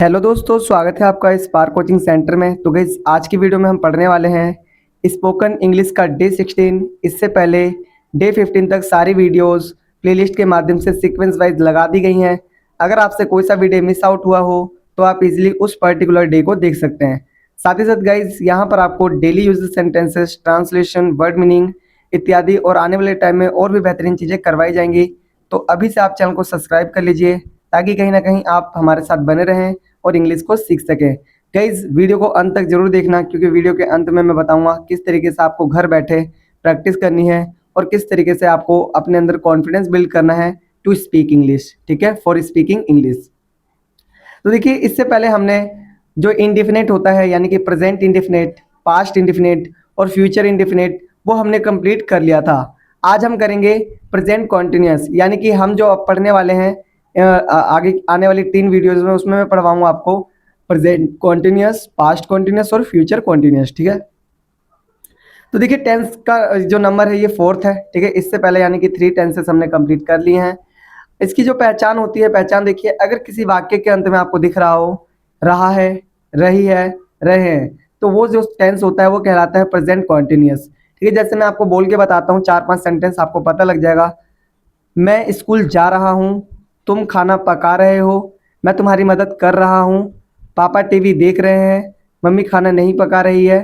Hello दोस्तों, स्वागत है आपका स्पार्क कोचिंग सेंटर में। तो गाइस, आज की वीडियो में हम पढ़ने वाले हैं स्पोकन इंग्लिश का डे 16। इससे पहले डे 15 तक सारी वीडियोस प्लेलिस्ट के माध्यम से सीक्वेंस वाइज लगा दी गई हैं। अगर आपसे कोई सा वीडियो मिस आउट हुआ हो तो आप इजीली उस पर्टिकुलर डे को देख सकते हैं। साथ ही साथ गाइज, यहाँ पर आपको daily use sentences, translation, word meaning इत्यादि और आने वाले टाइम में और भी बेहतरीन चीज़ें करवाई जाएंगी। तो अभी से आप चैनल को सब्सक्राइब कर लीजिए ताकि कहीं ना कहीं आप हमारे साथ बने रहें और इंग्लिश को सीख सकें। गाइज, वीडियो को अंत तक जरूर देखना क्योंकि वीडियो के अंत में मैं बताऊंगा किस तरीके से आपको घर बैठे प्रैक्टिस करनी है और किस तरीके से आपको अपने अंदर कॉन्फिडेंस बिल्ड करना है टू स्पीक इंग्लिश। ठीक है, फॉर स्पीकिंग इंग्लिश। तो देखिए, इससे पहले हमने जो इंडिफिनिट होता है यानी कि प्रेजेंट इंडिफिनिट, पास्ट इंडिफिनिट और फ्यूचर इंडिफिनिट, वो हमने कंप्लीट कर लिया था। आज हम करेंगे प्रेजेंट कॉन्टिन्यूस, यानी कि हम जो अब पढ़ने वाले हैं आगे आने वाली 3 वीडियोज में, उसमें मैं पढ़वाऊंगा आपको प्रेजेंट कॉन्टिन्यूस, पास्ट कॉन्टिन्यूस और फ्यूचर कॉन्टिन्यूस। ठीक है, तो देखिए टेंस का जो नंबर है ये 4th है। ठीक है, इससे पहले यानी कि 3 टेंसेस हमने कंप्लीट कर लिए हैं। इसकी जो पहचान होती है, पहचान देखिए, अगर किसी वाक्य के अंत में आपको दिख रहा हो रहा है, रही है, रहे हैं, तो वो जो टेंस होता है वो कहलाता है प्रेजेंट कॉन्टिन्यूस। ठीक है, जैसे मैं आपको बोल के बताता हूँ 4-5 सेंटेंस, आपको पता लग जाएगा। मैं स्कूल जा रहा हूँ, तुम खाना पका रहे हो, मैं तुम्हारी मदद कर रहा हूँ, पापा टीवी देख रहे हैं, मम्मी खाना नहीं पका रही है,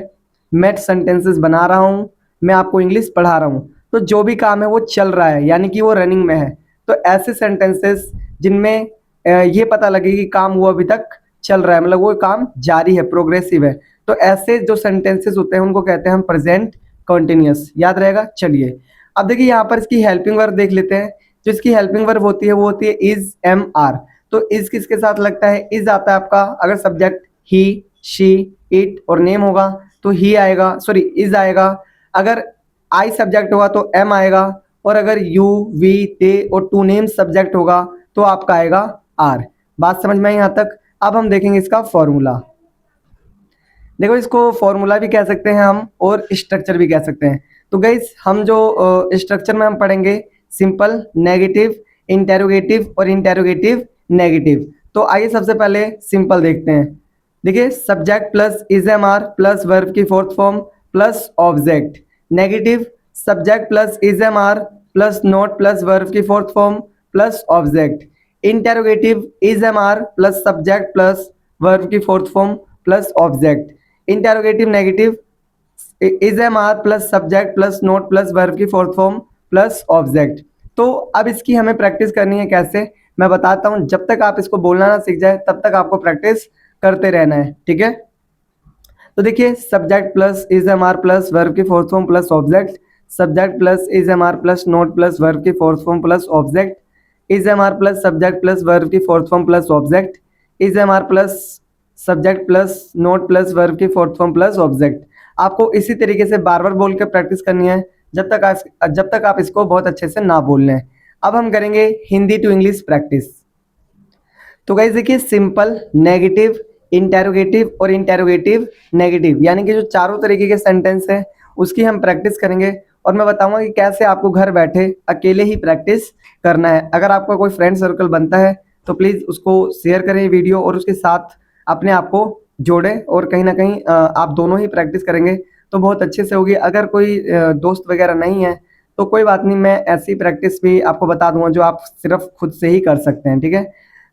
मैं सेंटेंसेस बना रहा हूँ, मैं आपको इंग्लिश पढ़ा रहा हूँ। तो जो भी काम है वो चल रहा है, यानी कि वो रनिंग में है। तो ऐसे सेंटेंसेस जिनमें ये पता लगे कि काम वो अभी तक चल रहा है, मतलब वो काम जारी है, प्रोग्रेसिव है, तो ऐसे जो सेंटेंसेस होते हैं उनको कहते हैं हम प्रेजेंट कॉन्टिन्यूस। याद रहेगा। चलिए, अब देखिए यहाँ पर इसकी हेल्पिंग वर्ब देख लेते हैं। जो इसकी हेल्पिंग वर्ब होती है वो होती है इज, एम, आर। तो इज किसके साथ लगता है? इज आता है आपका, अगर सब्जेक्ट ही, शी, इट और नेम होगा तो ही आएगा, सॉरी इज आएगा। अगर आई सब्जेक्ट होगा तो एम आएगा, और अगर यू, वी, दे और टू नेम सब्जेक्ट होगा तो आपका आएगा आर। बात समझ में आई यहाँ तक? अब हम देखेंगे इसका फॉर्मूला। देखो, इसको फॉर्मूला भी कह सकते हैं हम और स्ट्रक्चर भी कह सकते हैं। तो गाइस, हम जो स्ट्रक्चर में हम पढ़ेंगे सिंपल, नेगेटिव, इंटेरोगेटिव और इंटेरोगेटिव नेगेटिव। तो आइए सबसे पहले सिंपल देखते हैं। देखिए, subject plus is am are plus verb की fourth form plus object. Negative, subject plus is am are plus not plus verb की fourth form plus object. Interrogative, is am are plus subject plus verb की fourth form plus object. Interrogative negative, is am are plus subject plus not plus verb की fourth form plus object. तो अब इसकी हमें practice करनी है कैसे, मैं बताता हूं। जब तक आप इसको बोलना ना सीख जाए तब तक आपको प्रैक्टिस करते रहना है। ठीक है, तो देखिए, subject plus is am are plus verb की fourth form plus object, subject plus is am are plus not plus verb की fourth form plus object, is am are plus subject plus verb की fourth form plus object, is am are plus subject plus not plus verb की fourth form plus object. आपको इसी तरीके से बार बार बोल के practice करनी है जब तक आप इसको बहुत अच्छे से ना बोल लें। अब हम करेंगे हिंदी टू इंग्लिश प्रैक्टिस। तो गाइस देखिए, सिंपल, नेगेटिव, इंटेरोगेटिव और इंटेरोगेटिव नेगेटिव, यानी कि जो चारों तरीके के सेंटेंस हैं उसकी हम प्रैक्टिस करेंगे। और मैं बताऊंगा कि कैसे आपको घर बैठे अकेले ही प्रैक्टिस करना है। अगर आपका कोई फ्रेंड सर्कल बनता है तो प्लीज़ उसको शेयर करें वीडियो और उसके साथ अपने आप को जोड़ें, और कहीं ना कहीं आप दोनों ही प्रैक्टिस करेंगे तो बहुत अच्छे से होगी। अगर कोई दोस्त वगैरह नहीं है तो कोई बात नहीं, मैं ऐसी प्रैक्टिस भी आपको बता दूंगा जो आप सिर्फ खुद से ही कर सकते हैं। ठीक है,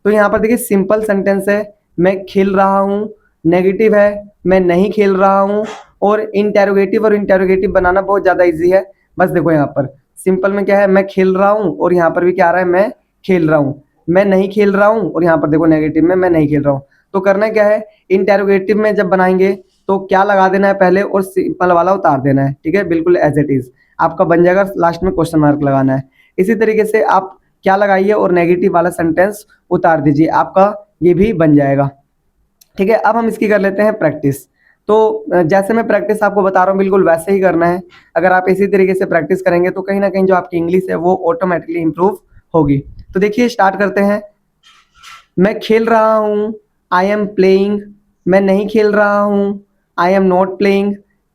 तो यहाँ पर देखिए, सिंपल सेंटेंस है, मैं खेल रहा हूँ। नेगेटिव है, मैं नहीं खेल रहा हूँ। और इंटेरोगेटिव और इंटेरोगेटिव बनाना बहुत ज़्यादा इजी है। बस देखो, यहाँ पर सिंपल में क्या है, मैं खेल रहा हूँ, और यहाँ पर भी क्या आ रहा है, मैं खेल रहा हूँ। मैं नहीं खेल रहा हूँ, और यहाँ पर देखो नेगेटिव में मैं नहीं खेल रहा हूँ। तो करना क्या है, इंटेरोगेटिव में जब बनाएंगे तो क्या लगा देना है पहले, और सिंपल वाला उतार देना है। ठीक है, बिल्कुल एज इट इज आपका बन जाएगा, लास्ट में क्वेश्चन मार्क लगाना है। इसी तरीके से आप क्या लगाइए और नेगेटिव वाला सेंटेंस उतार दीजिए, आपका ये भी बन जाएगा। ठीक है, अब हम इसकी कर लेते हैं प्रैक्टिस। तो जैसे मैं प्रैक्टिस आपको बता रहा हूँ बिल्कुल वैसे ही करना है। अगर आप इसी तरीके से प्रैक्टिस करेंगे तो कहीं ना कहीं जो आपकी इंग्लिश है वो ऑटोमेटिकली इंप्रूव होगी। तो देखिए, स्टार्ट करते हैं। मैं खेल रहा हूँ, आई एम प्लेइंग। मैं नहीं खेल रहा हूँ, आई एम नॉट प्लेइंग।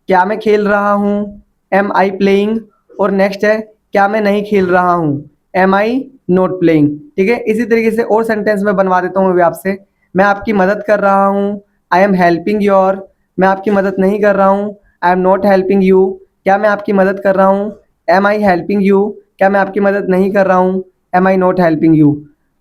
क्या मैं खेल रहा हूँ, एम आई प्लेइंग। और नेक्स्ट है, क्या मैं नहीं खेल रहा हूँ, एम आई नॉट प्लेइंग। ठीक है, इसी तरीके से और सेंटेंस में बनवा देता हूँ अभी आपसे। मैं आपकी मदद कर रहा हूँ, आई एम हेल्पिंग योर, मैं आपकी मदद नहीं कर रहा हूँ, I am not helping you, क्या मैं आपकी मदद कर रहा हूँ, एम आई हेल्पिंग यू, क्या मैं आपकी मदद नहीं कर रहा हूँ, am I not helping you.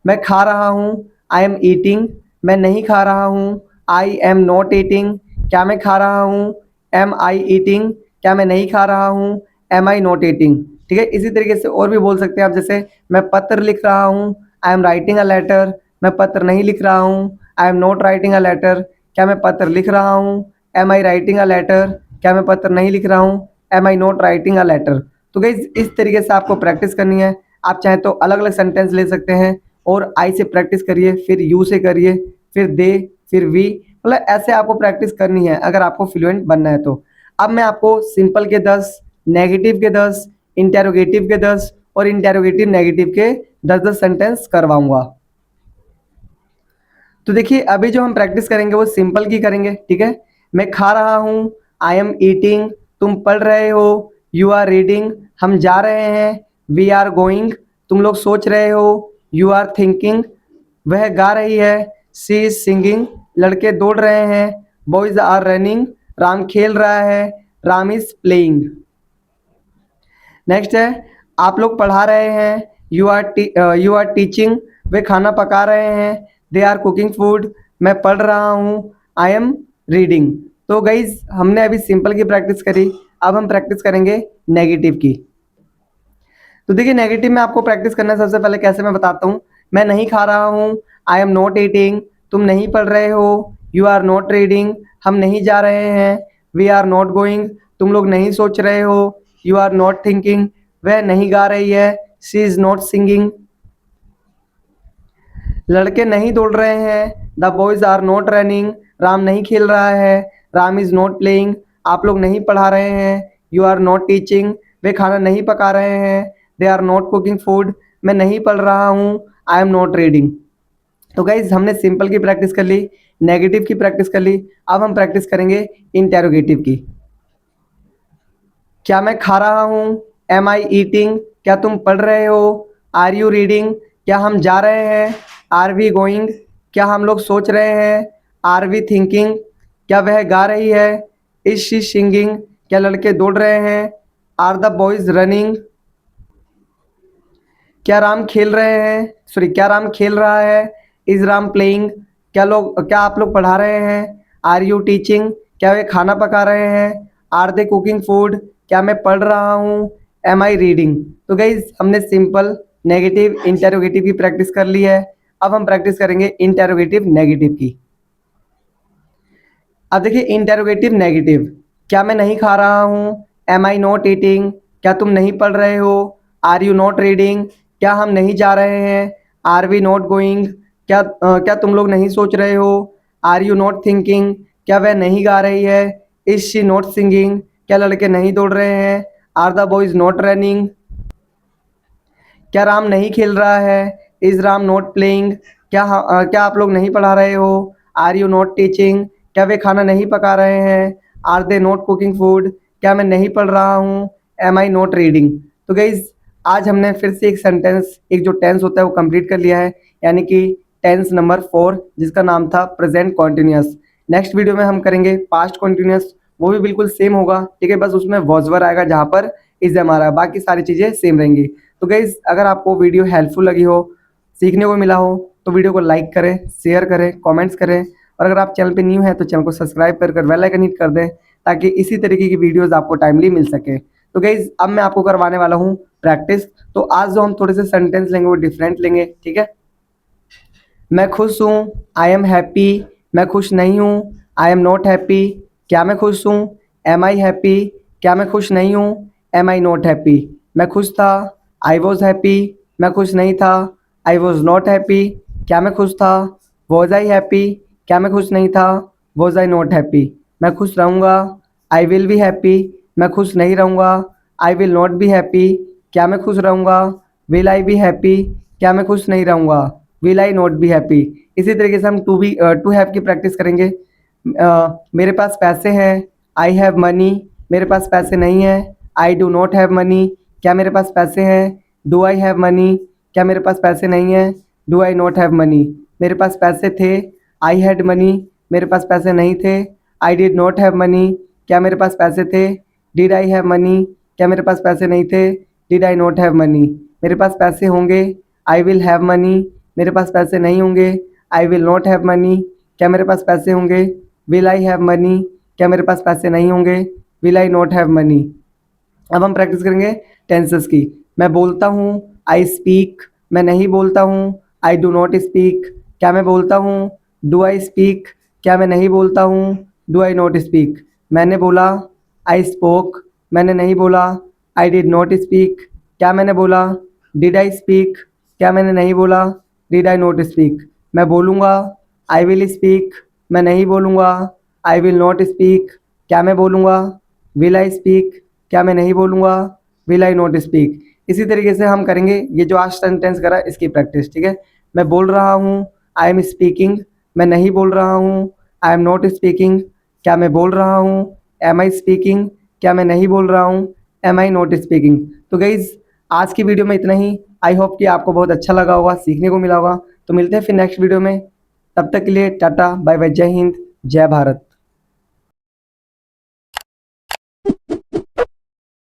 मैं खा रहा हूँ, आई एम ईटिंग, मैं नहीं खा रहा हूँ, आई एम नॉट ईटिंग, क्या मैं खा रहा हूँ, एम आई ईटिंग, क्या मैं नहीं खा रहा हूँ, एम आई नॉट ईटिंग। ठीक है, इसी तरीके से और भी बोल सकते हैं आप, जैसे मैं पत्र लिख रहा हूँ, I am writing a letter, मैं पत्र नहीं लिख रहा हूँ, I am not writing a letter, क्या मैं पत्र लिख रहा हूँ, am I writing a letter, क्या मैं पत्र नहीं लिख रहा हूँ, am I not writing a letter. तो गाइस इस तरीके से आपको प्रैक्टिस करनी है। आप चाहे तो अलग अलग सेंटेंस ले सकते हैं और आई से प्रैक्टिस करिए, फिर यू से करिए, फिर दे, फिर वी, मतलब ऐसे आपको प्रैक्टिस करनी है अगर आपको फ्लुएंट बनना है तो। अब मैं आपको सिंपल के 10, नेगेटिव के 10, इंटेरोगेटिव के 10 और इंटेरोगेटिव नेगेटिव के 10-10 सेंटेंस करवाऊंगा। तो देखिए अभी जो हम प्रैक्टिस करेंगे वो सिंपल की करेंगे, ठीक है। मैं खा रहा हूँ, आई एम ईटिंग, तुम पढ़ रहे हो, यू आर रीडिंग, हम जा रहे हैं, वी आर गोइंग, तुम लोग सोच रहे हो, यू आर थिंकिंग, वह गा रही है, शी इज सिंगिंग, लड़के दौड़ रहे हैं, बॉयज आर रनिंग, राम खेल रहा है, राम इज प्लेइंग। नेक्स्ट है, आप लोग पढ़ा रहे हैं, यू आर टीचिंग, वे खाना पका रहे हैं, दे आर कुकिंग फूड, मैं पढ़ रहा हूँ, आई एम रीडिंग। तो गाइज हमने अभी सिंपल की प्रैक्टिस करी, अब हम प्रैक्टिस करेंगे नेगेटिव की। तो देखिए नेगेटिव में आपको प्रैक्टिस करना है सबसे पहले, कैसे मैं बताता हूँ। मैं नहीं खा रहा हूँ, आई एम नॉट ईटिंग, तुम नहीं पढ़ रहे हो, यू आर नॉट रीडिंग, हम नहीं जा रहे हैं, वी आर नॉट गोइंग, तुम लोग नहीं सोच रहे हो, यू आर नॉट थिंकिंग, वह नहीं गा रही है, शी इज नॉट सिंगिंग, लड़के नहीं दौड़ रहे हैं, the boys are not running, Ram नहीं खेल रहा है, राम इज नॉट प्लेइंग, आप लोग नहीं पढ़ा रहे हैं, यू आर नॉट टीचिंग, वे खाना नहीं पका रहे हैं, they are not cooking food, मैं नहीं पढ़ रहा हूँ, आई एम नॉट रीडिंग। तो गाइज हमने सिंपल की प्रैक्टिस कर ली, नेगेटिव की प्रैक्टिस कर ली, अब हम प्रैक्टिस करेंगे इंटेरोगेटिव की। क्या मैं खा रहा हूँ, एम आई ईटिंग, क्या तुम पढ़ रहे हो, आर यू रीडिंग, क्या हम जा रहे हैं, आर वी गोइंग, क्या हम लोग सोच रहे हैं, आर वी थिंकिंग, क्या वह गा रही है, इज शी सिंगिंग, क्या लड़के दौड़ रहे हैं, आर द बॉयज रनिंग, क्या राम खेल रहे हैं, सॉरी क्या राम खेल रहा है, इज राम प्लेइंग, क्या आप लोग पढ़ा रहे हैं, आर यू टीचिंग, क्या वे खाना पका रहे हैं, आर दे कुकिंग फूड, क्या मैं पढ़ रहा हूँ, एम आई रीडिंग। तो गाइज हमने सिंपल, नेगेटिव, इंटेरोगेटिव की प्रैक्टिस कर ली है। अब हम प्रैक्टिस करेंगे इंटेरोगेटिव नेगेटिव की। अब देखिए इंटेरोगेटिव नेगेटिव, क्या मैं नहीं खा रहा हूँ, एम आई नॉट ईटिंग, क्या तुम नहीं पढ़ रहे हो, आर यू नॉट रीडिंग, क्या हम नहीं जा रहे हैं, आर वी नॉट गोइंग, क्या तुम लोग नहीं सोच रहे हो, आर यू नॉट थिंकिंग, क्या वह नहीं गा रही है, इज शी नॉट सिंगिंग, क्या लड़के नहीं दौड़ रहे हैं, are the boys not running, क्या राम नहीं खेल रहा है, इज राम नॉट प्लेइंग, क्या आप लोग नहीं पढ़ा रहे हो, आर यू नॉट टीचिंग, क्या वे खाना नहीं पका रहे हैं, are they not cooking food, क्या मैं नहीं पढ़ रहा हूँ, एम आई नॉट रीडिंग। तो गाइज आज हमने फिर से एक सेंटेंस, एक जो टेंस होता है वो कंप्लीट कर लिया है, यानी कि टेंस नंबर 4, जिसका नाम था प्रेजेंट कॉन्टिन्यूस। नेक्स्ट वीडियो में हम करेंगे पास्ट कॉन्टिन्यूस, वो भी बिल्कुल सेम होगा, ठीक है, बस उसमें वॉज वर आएगा जहाँ पर इज एम आ रहा है, बाकी सारी चीज़ें सेम रहेंगी। तो गाइज अगर आपको वीडियो हेल्पफुल लगी हो, सीखने को मिला हो, तो वीडियो को लाइक करें, शेयर करें, कमेंट्स करें, और अगर आप चैनल पे न्यू हैं तो चैनल को सब्सक्राइब कर बेल आइकन हिट कर दें, ताकि इसी तरीके की वीडियोस आपको टाइमली मिल सके। तो गाइज अब मैं आपको करवाने वाला हूँ प्रैक्टिस। तो आज जो हम थोड़े से सेंटेंस लेंगे वो डिफरेंट लेंगे, ठीक है। मैं खुश हूँ, आई एम हैप्पी, मैं खुश नहीं हूँ, आई एम नॉट हैप्पी, क्या मैं खुश हूँ, एम आई हैप्पी, क्या मैं खुश नहीं हूँ, एम आई नॉट हैप्पी। मैं खुश था, आई वॉज हैप्पी, मैं खुश नहीं था, आई वॉज नॉट हैप्पी, क्या मैं खुश था, वॉज आई हैप्पी, क्या मैं खुश नहीं था, वॉज आई नॉट हैप्पी। मैं खुश रहूँगा, आई विल बी हैप्पी, मैं खुश नहीं रहूँगा, I will not be happy, क्या मैं खुश रहूँगा, विल आई बी हैप्पी, क्या मैं खुश नहीं रहूँगा, will I not be happy. इसी तरीके से हम टू हैव की प्रैक्टिस करेंगे। मेरे पास पैसे हैं, आई हैव मनी, मेरे पास पैसे नहीं हैं, I do not have money, क्या मेरे पास पैसे हैं, डू आई हैव मनी, क्या मेरे पास पैसे नहीं हैं, do I not have money. मेरे पास पैसे थे, आई हैड मनी, मेरे पास पैसे नहीं थे। I did not have money, क्या मेरे पास पैसे थे। डिड आई हैव मनी, क्या मेरे पास पैसे नहीं थे। Did I not have money, मेरे पास पैसे होंगे। आई विल हैव मनी, मेरे पास पैसे नहीं होंगे। I will not have money, क्या मेरे पास पैसे होंगे। विल आई हैव मनी, क्या मेरे पास पैसे नहीं होंगे। Will I not have money. अब हम प्रैक्टिस करेंगे टेंसेस की। मैं बोलता हूँ, आई स्पीक। मैं नहीं बोलता हूँ, आई डू नॉट स्पीक। क्या मैं बोलता हूँ, डू आई स्पीक। क्या मैं नहीं बोलता हूँ, डू आई नॉट स्पीक। मैंने बोला, आई स्पोक। मैंने नहीं बोला, आई डिड नॉट स्पीक। क्या मैंने बोला, डिड आई स्पीक। क्या मैंने नहीं बोला, डिड आई नॉट स्पीक। मैं बोलूँगा, आई विल स्पीक। मैं नहीं बोलूँगा, आई विल नॉट स्पीक। क्या मैं बोलूँगा, विल आई स्पीक। क्या मैं नहीं बोलूँगा, विल आई नॉट स्पीक। इसी तरीके से हम करेंगे ये जो आज सेंटेंस करा इसकी प्रैक्टिस, ठीक है। मैं बोल रहा हूँ, आई एम स्पीकिंग। मैं नहीं बोल रहा हूँ, आई एम नॉट स्पीकिंग। क्या मैं बोल रहा हूँ, एम आई स्पीकिंग। क्या मैं नहीं बोल रहा हूँ, एम आई नॉट स्पीकिंग। तो गाइज आज की वीडियो में इतना ही। आई होप कि आपको बहुत अच्छा लगा होगा, सीखने को मिला होगा। तो मिलते हैं फिर नेक्स्ट वीडियो में। तब तक के लिए टाटा बाय बाय, जय हिंद, जय भारत।